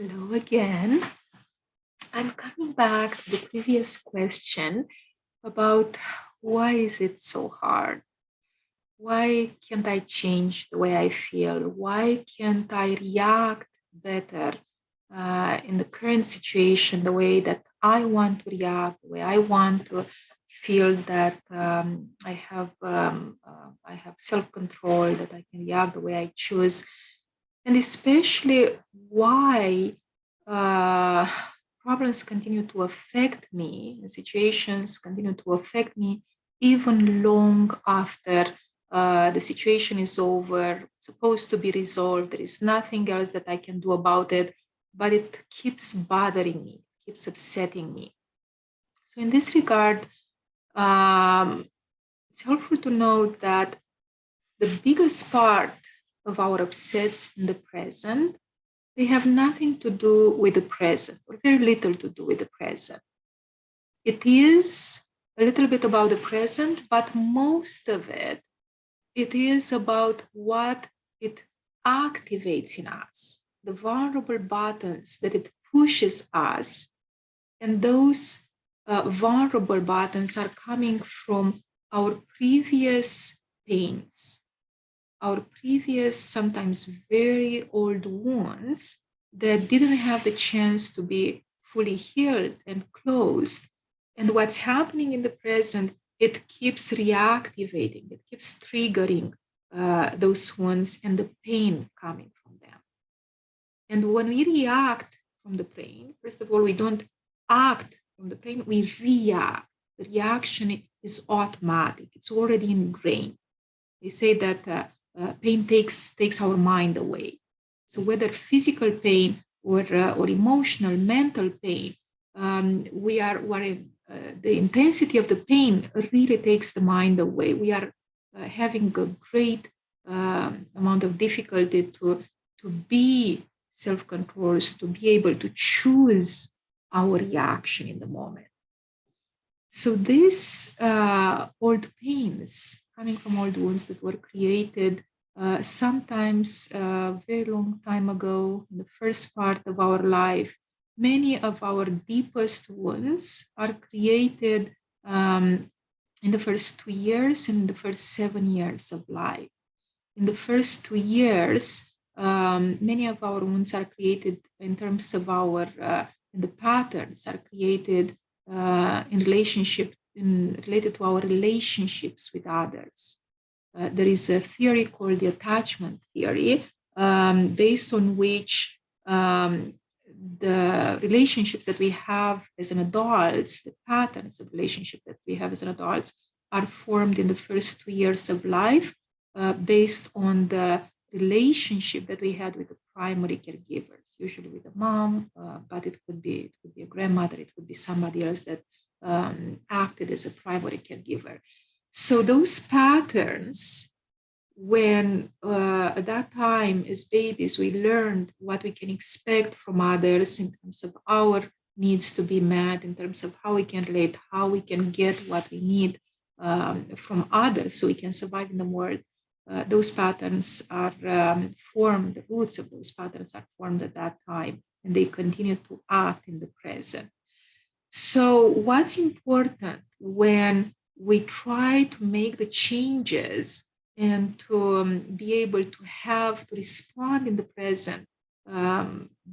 Hello again. I'm coming back to the previous question about why is it so hard? Why can't I change the way I feel? Why can't I react better in the current situation, the way that I want to react, the way I want to feel that I have self-control, that I can react the way I choose, and especially why uh, problems continue to affect me and situations continue to affect me even long after the situation is over, supposed to be resolved. There is nothing else that I can do about it, but it keeps bothering me, keeps upsetting me. So in this regard, it's helpful to note that the biggest part of our upsets in the present, they have nothing to do with the present, or very little to do with the present. It is a little bit about the present, but most of it is about what it activates in us, the vulnerable buttons that it pushes us. And those vulnerable buttons are coming from our previous pains, our previous, sometimes very old wounds that didn't have the chance to be fully healed and closed. And what's happening in the present, it keeps reactivating, it keeps triggering those wounds and the pain coming from them. And when we react from the pain, first of all, we don't act from the pain, we react. The reaction is automatic, it's already ingrained. They say that pain takes our mind away. So whether physical pain or emotional, mental pain, the intensity of the pain really takes the mind away. We are having a great amount of difficulty to be self-controlled, to be able to choose our reaction in the moment. So these old pains coming from old wounds that were created sometimes a very long time ago, in the first part of our life, many of our deepest wounds are created in the first 2 years and in the first 7 years of life. In the first 2 years, many of our wounds are created in terms of the patterns are created related to our relationships with others. There is a theory called the attachment theory, based on which the relationships that we have as an adults, the patterns of relationship that we have as an adults, are formed in the first 2 years of life, based on the relationship that we had with the primary caregivers, usually with a mom, but it could be a grandmother, it could be somebody else that acted as a primary caregiver. So those patterns, when at that time as babies, we learned what we can expect from others in terms of our needs to be met, in terms of how we can relate, how we can get what we need from others so we can survive in the world. Those patterns are formed, the roots of those patterns are formed at that time, and they continue to act in the present. So what's important when we try to make the changes and to be able to respond in the present,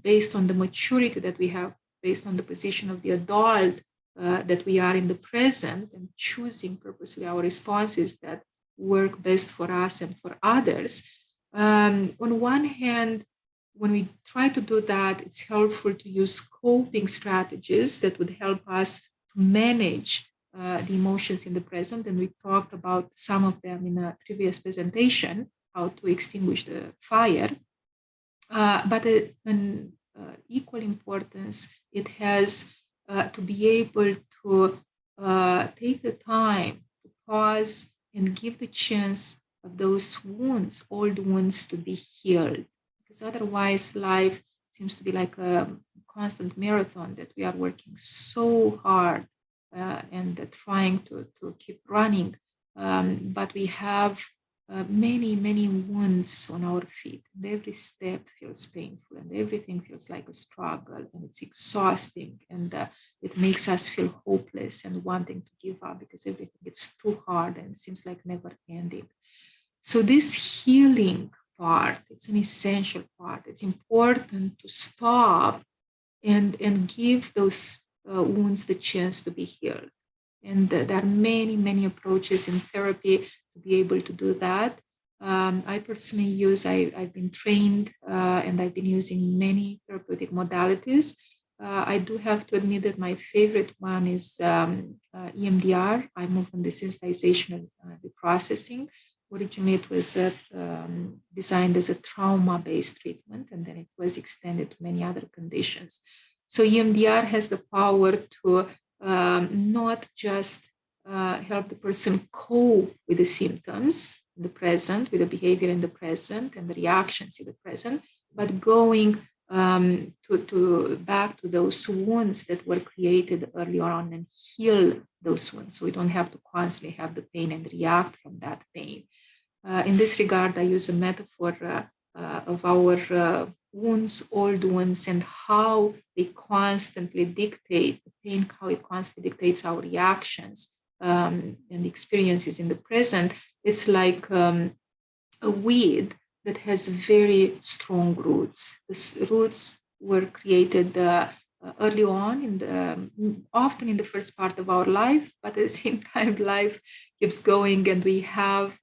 based on the maturity that we have, based on the position of the adult that we are in the present, and choosing purposely our responses that work best for us and for others. On one hand, when we try to do that, it's helpful to use coping strategies that would help us to manage the emotions in the present. And we talked about some of them in a previous presentation, how to extinguish the fire. But an equal importance, it has to be able to take the time to pause and give the chance of those wounds, old wounds, to be healed. Because otherwise, life seems to be like a constant marathon that we are working so hard and trying to keep running. But we have many wounds on our feet. And every step feels painful, and everything feels like a struggle, and it's exhausting, and it makes us feel hopeless and wanting to give up because everything gets too hard and seems like never ending. So this healing part, it's an essential part. It's important to stop and give those wounds the chance to be healed. And there are many approaches in therapy to be able to do that. I personally I've been trained and I've been using many therapeutic modalities. I do have to admit that my favorite one is EMDR, eye movement desensitization and reprocessing. Originally, it was designed as a trauma-based treatment, and then it was extended to many other conditions. So EMDR has the power to not just help the person cope with the symptoms in the present, with the behavior in the present and the reactions in the present, but going to back to those wounds that were created earlier on and heal those wounds. So we don't have to constantly have the pain and react from that pain. In this regard, I use a metaphor of our wounds, old wounds, and how they constantly dictate the pain, how it constantly dictates our reactions and experiences in the present. It's like a weed that has very strong roots. The roots were created early on, often in the first part of our life, but at the same time, life keeps going, and we have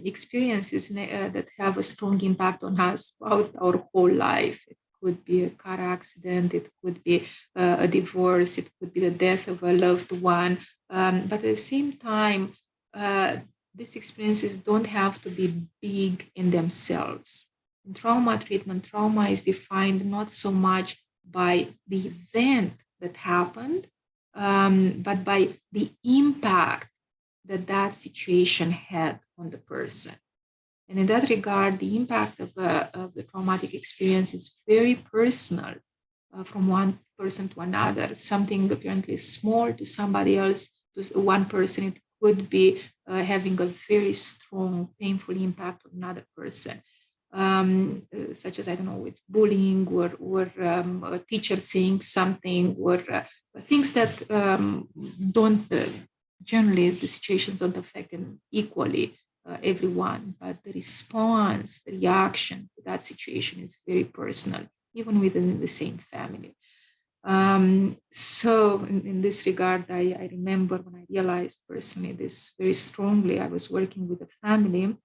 experiences that have a strong impact on us throughout our whole life. It could be a car accident, it could be a divorce, it could be the death of a loved one. But at the same time, these experiences don't have to be big in themselves. In trauma treatment, trauma is defined not so much by the event that happened, but by the impact that situation had on the person. And in that regard, the impact of the traumatic experience is very personal from one person to another. Something apparently small to somebody else, to one person, it could be having a very strong, painful impact on another person. Such as, I don't know, with bullying or a teacher saying something, or things that don't generally, the situations don't affect them equally, everyone, but the response, the reaction to that situation is very personal, even within the same family. So in this regard, I remember when I realized personally this very strongly. I was working with a family.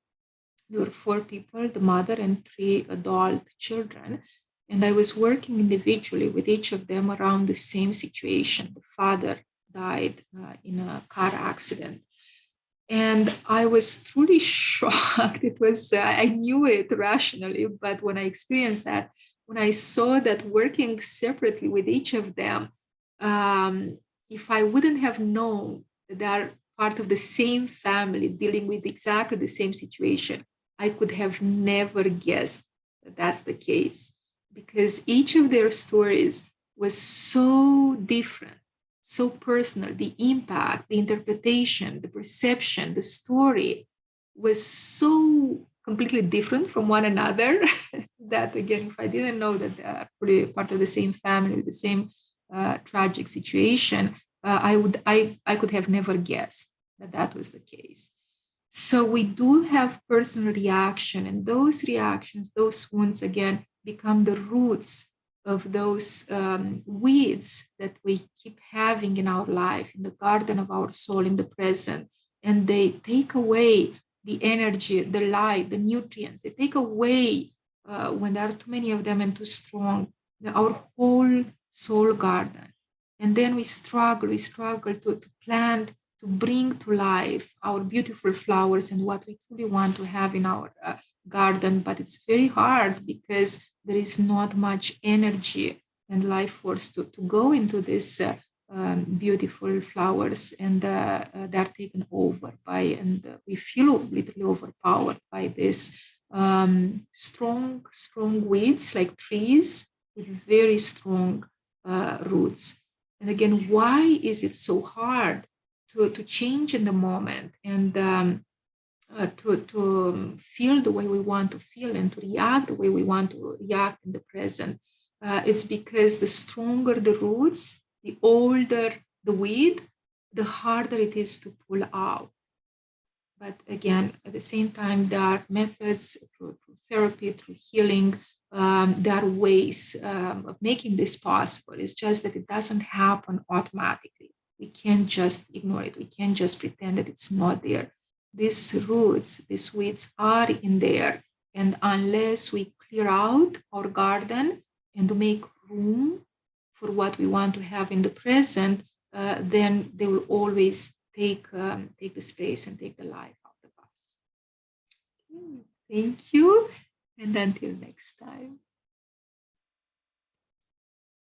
There were 4 people, the mother and 3 adult children. And I was working individually with each of them around the same situation. The father died in a car accident. And I was truly shocked. It was, I knew it rationally, but when I experienced that, when I saw that working separately with each of them, if I wouldn't have known that they are part of the same family dealing with exactly the same situation, I could have never guessed that that's the case, because each of their stories was so different, so personal. The impact, the interpretation, the perception, the story was so completely different from one another that, again, if I didn't know that they're probably part of the same family, the same tragic situation, I could have never guessed that that was the case. So we do have personal reaction, and those reactions, those wounds, again, become the roots of those weeds that we keep having in our life, in the garden of our soul, in the present. And they take away the energy, the light, the nutrients. They take away, when there are too many of them and too strong, our whole soul garden. And then we struggle to plant, to bring to life our beautiful flowers and what we truly want to have in our garden. But it's very hard because there is not much energy and life force to go into these beautiful flowers, and they're taken over by, and we feel literally overpowered by this strong weeds, like trees with very strong roots. And again, why is it so hard to change in the moment? And feel the way we want to feel and to react the way we want to react in the present. It's because the stronger the roots, the older the weed, the harder it is to pull out. But again, at the same time, there are methods through therapy, through healing. There are ways of making this possible. It's just that it doesn't happen automatically. We can't just ignore it. We can't just pretend that it's not there. These roots, these weeds are in there. And unless we clear out our garden and to make room for what we want to have in the present, then they will always take the space and take the life out of us. Okay, thank you, and until next time.